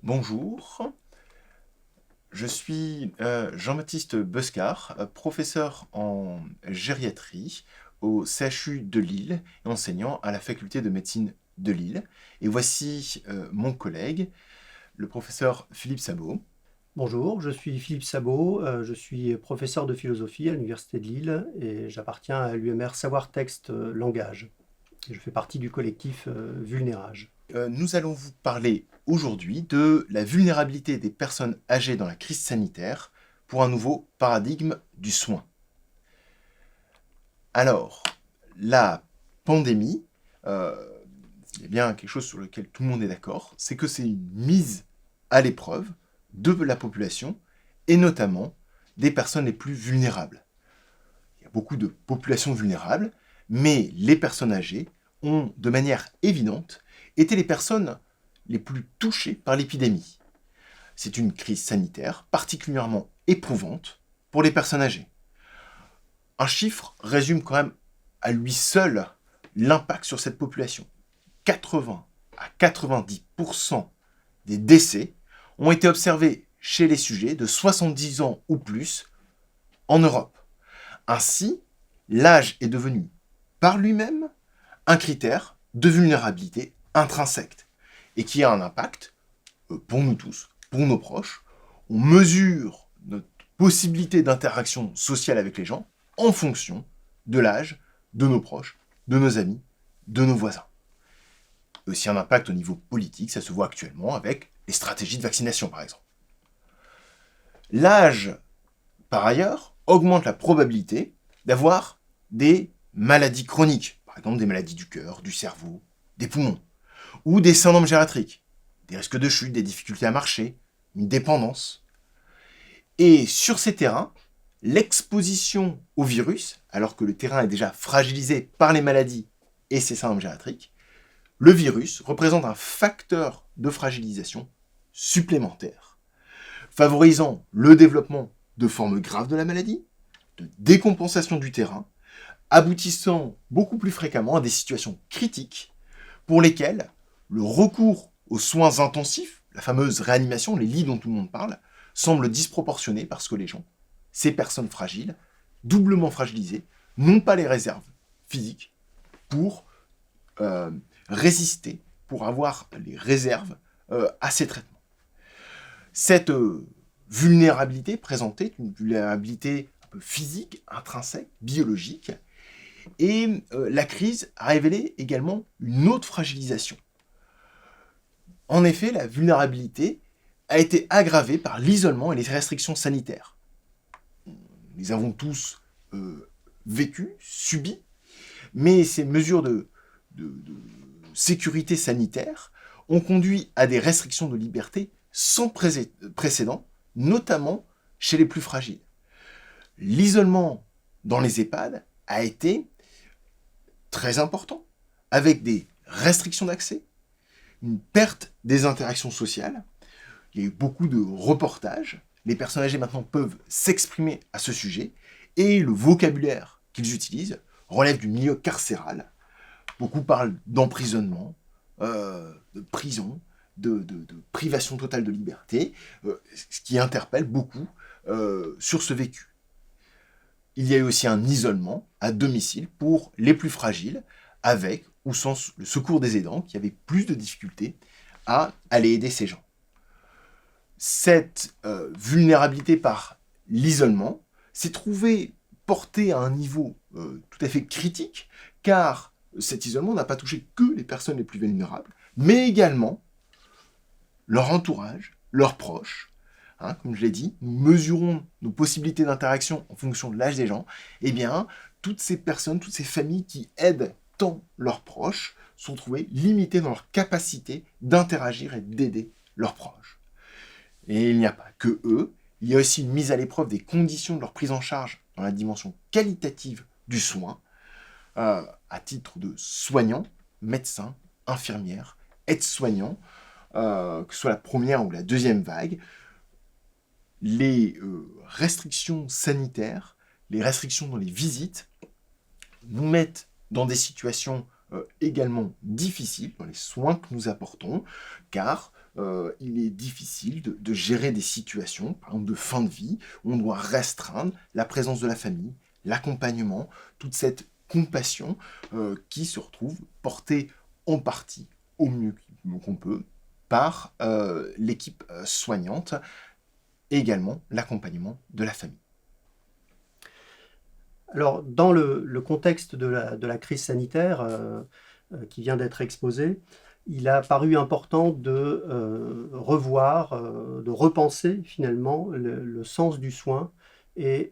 Bonjour, je suis Jean-Baptiste Bescar, professeur en gériatrie au CHU de Lille et enseignant à la faculté de médecine de Lille. Et voici mon collègue, le professeur Philippe Sabot. Bonjour, je suis Philippe Sabot, je suis professeur de philosophie à l'Université de Lille et j'appartiens à l'UMR Savoir Texte Langage. Et je fais partie du collectif Vulnérage. Nous allons vous parler aujourd'hui de la vulnérabilité des personnes âgées dans la crise sanitaire pour un nouveau paradigme du soin. Alors, la pandémie, il y a bien quelque chose sur lequel tout le monde est d'accord, c'est que c'est une mise à l'épreuve de la population et notamment des personnes les plus vulnérables. Il y a beaucoup de populations vulnérables, mais les personnes âgées ont de manière évidente été les personnes les plus touchées par l'épidémie. C'est une crise sanitaire particulièrement éprouvante pour les personnes âgées. Un chiffre résume quand même à lui seul l'impact sur cette population. 80 à 90% des décès ont été observés chez les sujets de 70 ans ou plus en Europe. Ainsi, l'âge est devenu par lui-même un critère de vulnérabilité intrinsèque et qui a un impact pour nous tous, pour nos proches. On mesure notre possibilité d'interaction sociale avec les gens en fonction de l'âge de nos proches, de nos amis, de nos voisins. Aussi un impact au niveau politique, ça se voit actuellement avec les stratégies de vaccination par exemple. L'âge, par ailleurs, augmente la probabilité d'avoir des maladies chroniques, par exemple des maladies du cœur, du cerveau, des poumons, ou des syndromes gériatriques, des risques de chute, des difficultés à marcher, une dépendance. Et sur ces terrains, l'exposition au virus, alors que le terrain est déjà fragilisé par les maladies et ces syndromes gériatriques, le virus représente un facteur de fragilisation supplémentaire, favorisant le développement de formes graves de la maladie, de décompensation du terrain, aboutissant beaucoup plus fréquemment à des situations critiques pour lesquelles le recours aux soins intensifs, la fameuse réanimation, les lits dont tout le monde parle, semble disproportionné parce que les gens, ces personnes fragiles, doublement fragilisées, n'ont pas les réserves physiques pour résister, pour avoir les réserves à ces traitements. Cette vulnérabilité présentée, une vulnérabilité un peu physique, intrinsèque, biologique, et la crise a révélé également une autre fragilisation. En effet, la vulnérabilité a été aggravée par l'isolement et les restrictions sanitaires. Nous avons tous vécu, subi, mais ces mesures de sécurité sanitaire ont conduit à des restrictions de liberté sans précédent, notamment chez les plus fragiles. L'isolement dans les EHPAD a été très important, avec des restrictions d'accès, une perte des interactions sociales. Il y a eu beaucoup de reportages. Les personnes âgées maintenant peuvent s'exprimer à ce sujet et le vocabulaire qu'ils utilisent relève du milieu carcéral. Beaucoup parlent d'emprisonnement, de prison, de privation totale de liberté, ce qui interpelle beaucoup sur ce vécu. Il y a eu aussi un isolement à domicile pour les plus fragiles, avec ou sans le secours des aidants, qui avaient plus de difficultés à aller aider ces gens. Cette vulnérabilité par l'isolement s'est trouvée portée à un niveau tout à fait critique, car cet isolement n'a pas touché que les personnes les plus vulnérables, mais également leur entourage, leurs proches. Comme je l'ai dit, nous mesurons nos possibilités d'interaction en fonction de l'âge des gens. Eh bien, toutes ces personnes, toutes ces familles qui aident tant leurs proches sont trouvées limitées dans leur capacité d'interagir et d'aider leurs proches. Et il n'y a pas que eux, il y a aussi une mise à l'épreuve des conditions de leur prise en charge dans la dimension qualitative du soin, à titre de soignants, médecins, infirmières, aides-soignants, que ce soit la première ou la deuxième vague. Les restrictions sanitaires, les restrictions dans les visites, nous mettent dans des situations également difficiles dans les soins que nous apportons, car il est difficile de gérer des situations, par exemple de fin de vie, où on doit restreindre la présence de la famille, l'accompagnement, toute cette compassion qui se retrouve portée en partie, au mieux qu'on peut, par l'équipe soignante et également l'accompagnement de la famille. Alors, dans le contexte de la crise sanitaire qui vient d'être exposé, il a paru important de revoir, de repenser finalement le sens du soin et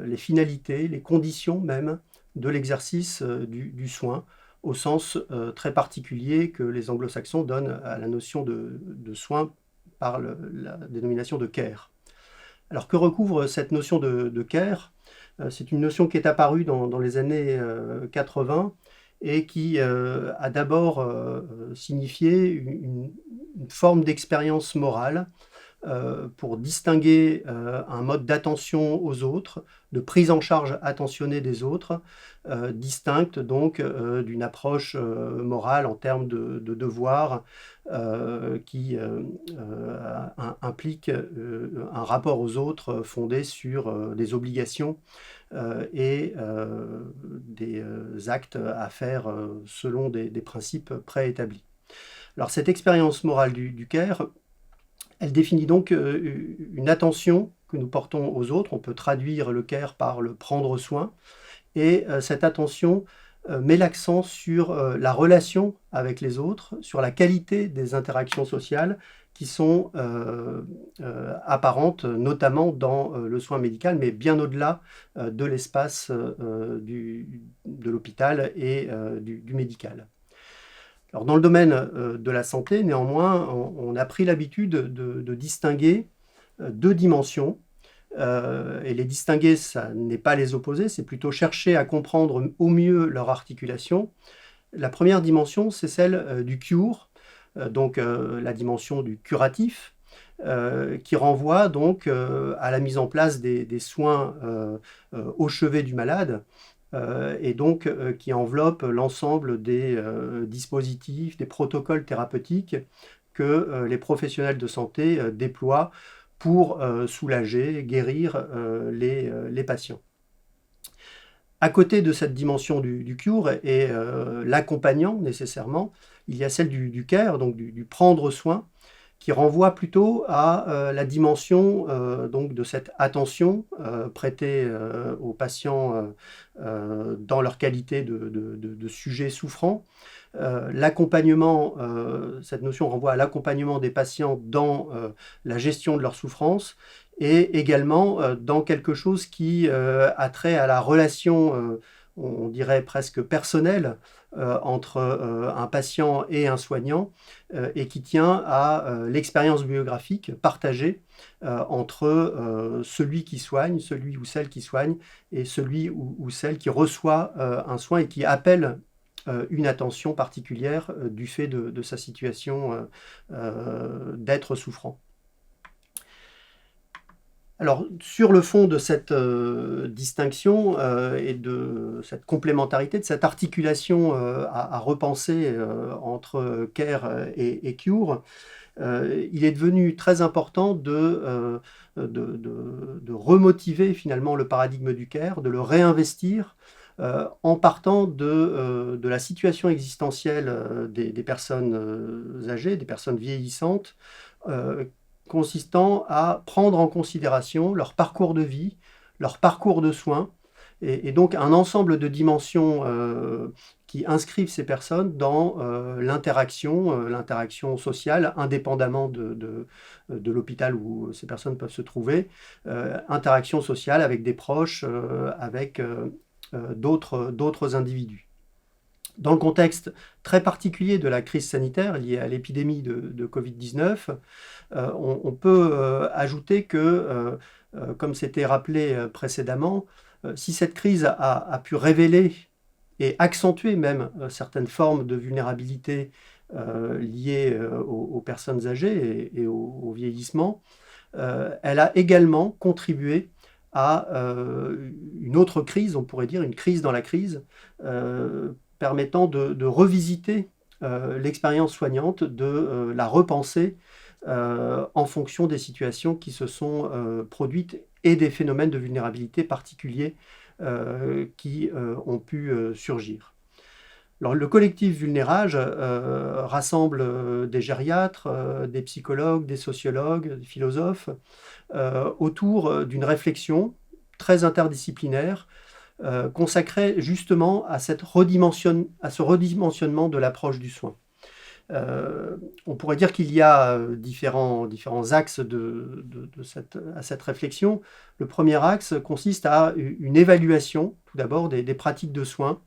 les finalités, les conditions même de l'exercice du soin, au sens très particulier que les anglo-saxons donnent à la notion de soin par la dénomination de care. Alors que recouvre cette notion de care? C'est une notion qui est apparue dans les années 80 et qui a d'abord signifié une forme d'expérience morale pour distinguer un mode d'attention aux autres, de prise en charge attentionnée des autres, distincte donc d'une approche morale en termes de devoir qui implique un rapport aux autres fondé sur des obligations et des actes à faire selon des principes préétablis. Alors cette expérience morale du care, elle définit donc une attention que nous portons aux autres. On peut traduire le care par le prendre soin. Et cette attention met l'accent sur la relation avec les autres, sur la qualité des interactions sociales qui sont apparentes, notamment dans le soin médical, mais bien au-delà de l'espace de l'hôpital et du médical. Alors, dans le domaine de la santé, néanmoins, on a pris l'habitude de distinguer deux dimensions. Et les distinguer, ça n'est pas les opposer, c'est plutôt chercher à comprendre au mieux leur articulation. La première dimension, c'est celle du cure, donc la dimension du curatif, qui renvoie donc à la mise en place des soins au chevet du malade, et donc qui enveloppe l'ensemble des dispositifs, des protocoles thérapeutiques que les professionnels de santé déploient pour soulager, guérir les patients. À côté de cette dimension du cure et l'accompagnant nécessairement, il y a celle du care, donc du prendre soin, qui renvoie plutôt à la dimension donc de cette attention prêtée aux patients dans leur qualité de sujet souffrant. L'accompagnement, cette notion renvoie à l'accompagnement des patients dans la gestion de leur souffrance et également dans quelque chose qui a trait à la relation, on dirait presque personnelle, entre un patient et un soignant et qui tient à l'expérience biographique partagée entre celui qui soigne, celui ou celle qui soigne et celui ou celle qui reçoit un soin et qui appelle une attention particulière du fait de sa situation d'être souffrant. Alors, sur le fond de cette distinction et de cette complémentarité, de cette articulation à repenser entre care et cure, il est devenu très important de remotiver finalement le paradigme du care, de le réinvestir en partant de la situation existentielle des personnes âgées, des personnes vieillissantes, consistant à prendre en considération leur parcours de vie, leur parcours de soins, et donc un ensemble de dimensions qui inscrivent ces personnes dans l'interaction sociale, indépendamment de l'hôpital où ces personnes peuvent se trouver, interaction sociale avec des proches, avec d'autres individus. Dans le contexte très particulier de la crise sanitaire liée à l'épidémie de Covid-19, on peut ajouter que, comme c'était rappelé précédemment, si cette crise a pu révéler et accentuer même certaines formes de vulnérabilité liées aux personnes âgées et au vieillissement, elle a également contribué à une autre crise, on pourrait dire une crise dans la crise, permettant de revisiter l'expérience soignante, de la repenser en fonction des situations qui se sont produites et des phénomènes de vulnérabilité particuliers qui ont pu surgir. Alors, le collectif Vulnérage rassemble des gériatres, des psychologues, des sociologues, des philosophes, autour d'une réflexion très interdisciplinaire consacrée justement à ce redimensionnement de l'approche du soin. On pourrait dire qu'il y a différents axes à cette réflexion. Le premier axe consiste à une évaluation, tout d'abord, des pratiques de soins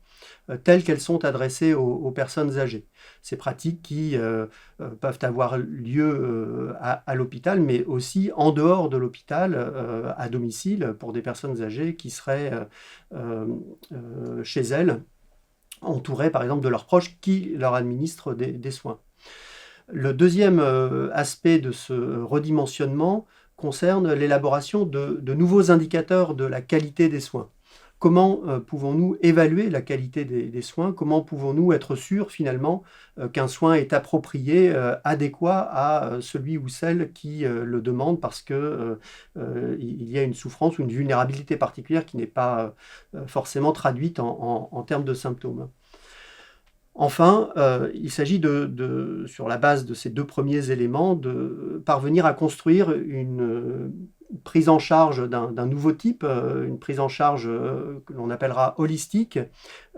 telles qu'elles sont adressées aux personnes âgées. Ces pratiques qui peuvent avoir lieu à l'hôpital, mais aussi en dehors de l'hôpital, à domicile, pour des personnes âgées qui seraient chez elles, entourées par exemple de leurs proches qui leur administrent des soins. Le deuxième aspect de ce redimensionnement concerne l'élaboration de nouveaux indicateurs de la qualité des soins. Comment pouvons-nous évaluer la qualité des soins? Comment pouvons-nous être sûrs finalement qu'un soin est approprié, adéquat à celui ou celle qui le demande parce qu'il y a une souffrance ou une vulnérabilité particulière qui n'est pas forcément traduite en termes de symptômes? Enfin, il s'agit sur la base de ces deux premiers éléments, de parvenir à construire une prise en charge d'un nouveau type, une prise en charge que l'on appellera holistique,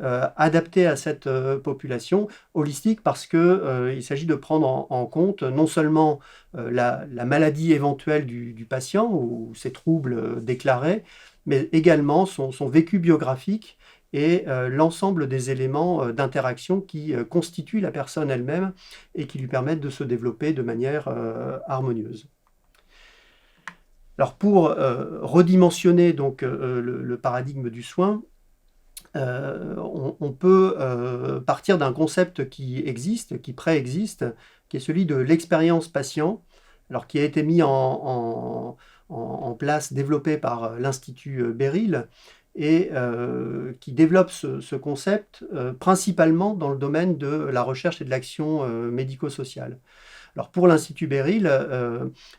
adaptée à cette population. Holistique parce qu'il s'agit de prendre en compte non seulement la maladie éventuelle du patient ou ses troubles déclarés, mais également son vécu biographique et l'ensemble des éléments d'interaction qui constituent la personne elle-même et qui lui permettent de se développer de manière harmonieuse. Alors pour redimensionner donc, le paradigme du soin, on peut partir d'un concept qui existe, qui préexiste, qui est celui de l'expérience patient, alors qui a été mis en place, développé par l'Institut Beryl, et qui développe ce concept principalement dans le domaine de la recherche et de l'action médico-sociale. Alors pour l'Institut Beryl,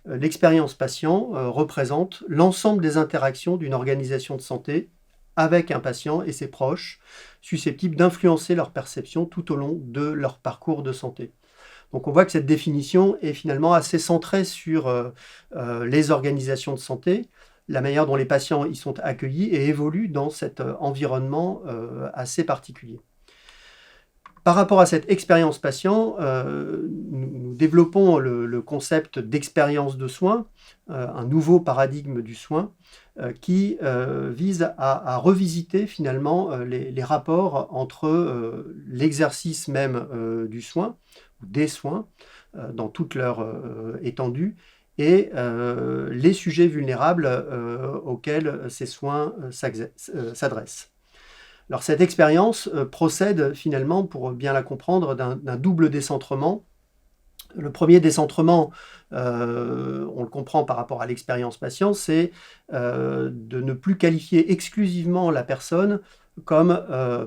l'expérience patient représente l'ensemble des interactions d'une organisation de santé avec un patient et ses proches, susceptibles d'influencer leur perception tout au long de leur parcours de santé. Donc on voit que cette définition est finalement assez centrée sur les organisations de santé, la manière dont les patients y sont accueillis et évoluent dans cet environnement assez particulier. Par rapport à cette expérience patient, nous développons le concept d'expérience de soin, un nouveau paradigme du soin qui vise à revisiter finalement les rapports entre l'exercice même du soin, ou des soins, dans toute leur étendue, et les sujets vulnérables auxquels ces soins s'adressent. Alors cette expérience procède finalement, pour bien la comprendre, d'un double décentrement. Le premier décentrement, on le comprend par rapport à l'expérience patient, c'est de ne plus qualifier exclusivement la personne comme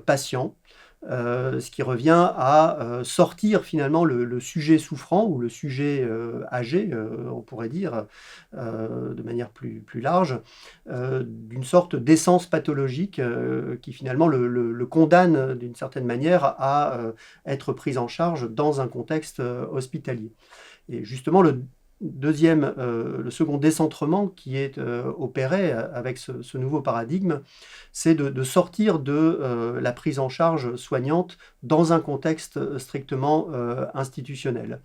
patient, ce qui revient à sortir finalement le sujet souffrant ou le sujet âgé, on pourrait dire, de manière plus large, d'une sorte d'essence pathologique qui finalement le condamne d'une certaine manière à être pris en charge dans un contexte hospitalier. Et justement, le second décentrement qui est opéré avec ce nouveau paradigme, c'est de sortir de la prise en charge soignante dans un contexte strictement institutionnel.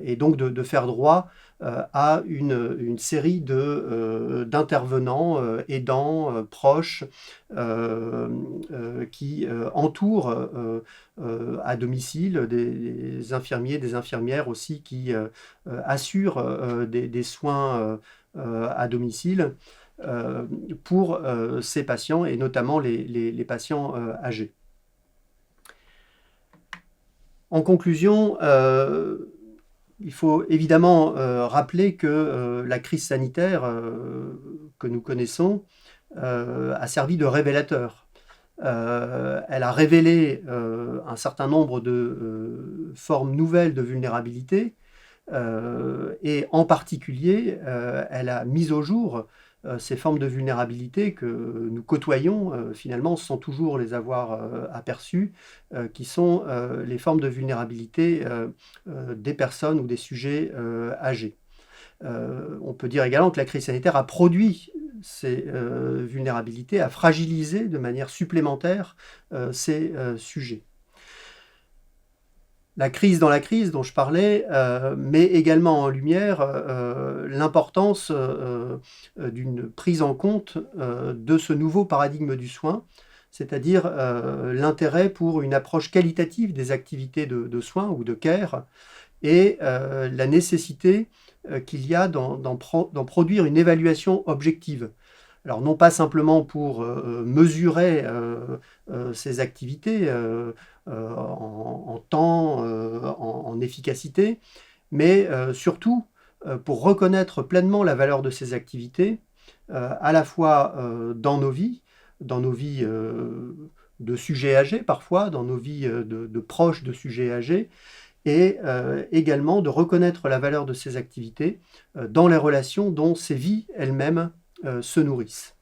Et donc de faire droit à une série d'intervenants, aidants, proches, qui entourent à domicile des infirmiers, des infirmières aussi qui assurent des soins à domicile pour ces patients et notamment les patients âgés. En conclusion, il faut évidemment rappeler que la crise sanitaire que nous connaissons a servi de révélateur. Elle a révélé un certain nombre de formes nouvelles de vulnérabilité Et en particulier, elle a mis au jour ces formes de vulnérabilité que nous côtoyons finalement sans toujours les avoir aperçues, qui sont les formes de vulnérabilité des personnes ou des sujets âgés. On peut dire également que la crise sanitaire a produit ces vulnérabilités, a fragilisé de manière supplémentaire ces sujets. La crise dans la crise dont je parlais met également en lumière l'importance d'une prise en compte de ce nouveau paradigme du soin, c'est-à-dire l'intérêt pour une approche qualitative des activités de soins ou de care et la nécessité qu'il y a d'en produire une évaluation objective. Alors non pas simplement pour mesurer ces activités en temps, en efficacité, mais surtout pour reconnaître pleinement la valeur de ces activités, à la fois dans nos vies de sujets âgés parfois, dans nos vies de proches de sujets âgés, et également de reconnaître la valeur de ces activités dans les relations dont ces vies elles-mêmes se nourrissent.